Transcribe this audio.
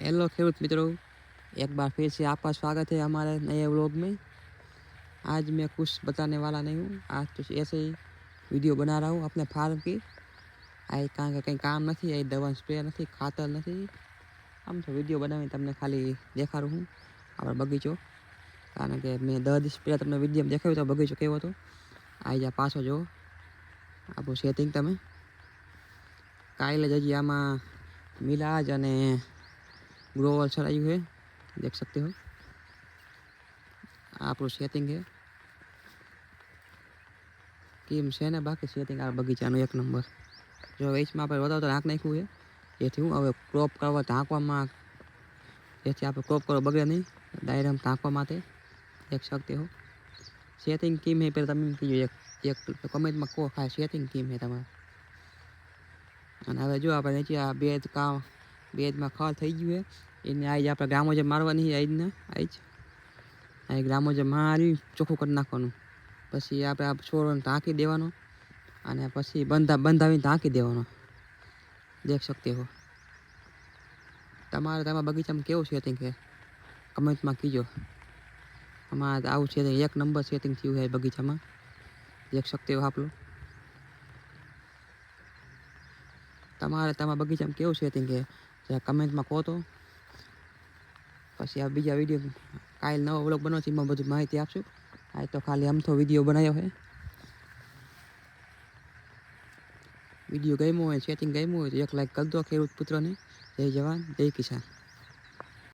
Hello खेडूत मित्रों, एक बार फिर से आपका स्वागत है हमारे नए व्लॉग में। आज मैं कुछ बताने वाला नहीं हूँ, आज तो ऐसे ही वीडियो बना रहा हूँ अपने फार्म की। आज कहीं काम नहीं, आज दवा स्प्रे नहीं, खातर नहीं, आम तो वीडियो बनावी तमने खाली देखाड़ू हूँ आप बगीचो। कारण के मैं 10 દિવસ પહેલાં તમને વિડીયો દેખાડ્યો તો બગીચો કેવો હતો। આજે પાછો જો આપણું સેટિંગ તમે કાલે જ હજી આમાં મિલાજ અને ग्रोवर चढ़ाई है, देख सकते हो। आप सेटिंग है केम से ने बाकी सेटिंग आ बगीचा एक नंबर। जो वेच में आप बताओ तो ढाँक नाख्यू है ये हूँ हमें क्रोप करवा ढाँकवा ये आप क्रोप करो बगड़े नहीं डायरेक्ट ढाँकवा देख सकते हो। सेटिंग केम है पे तब कीजिए एक कमेंट में कहो खाए सेटिंग केम है तमारे। हमें जो आप नीचे आ बेज का बेज में खल थी गयु है એને આજ આપણે ગ્રામોજબ મારવાની આજને આજ ગ્રામોજબ મારી ચોખ્ખું કરી નાખવાનું। પછી આપણે આ છોડને ઢાંકી દેવાનો અને પછી બંધાવીને ઢાંકી દેવાનો। દેખ सकते हो। તમારે તમારા બગીચામાં કેવું સેટિંગ છે કમેન્ટમાં કીજો। અમારે આવું સેટિંગ એક નંબર સેટિંગ થયું છે બગીચામાં, देख सकते हो आप लोग। તમારે તમારા બગીચામાં કેવું સેટિંગ છે જરા કમેન્ટમાં કહો તો। પછી આ બીજા વિડીયો કાલે નવો વ્લોગ બનાવશું એમાં બધી માહિતી આપશું। આ તો ખાલી આમ તો વિડીયો બનાવ્યો છે। વિડીયો ગમ્યો હોય સેટિંગ ગમ્યું હોય તો એક લાઈક કરી દો ખેડૂત પુત્રને। જય જવાન જય કિસાન।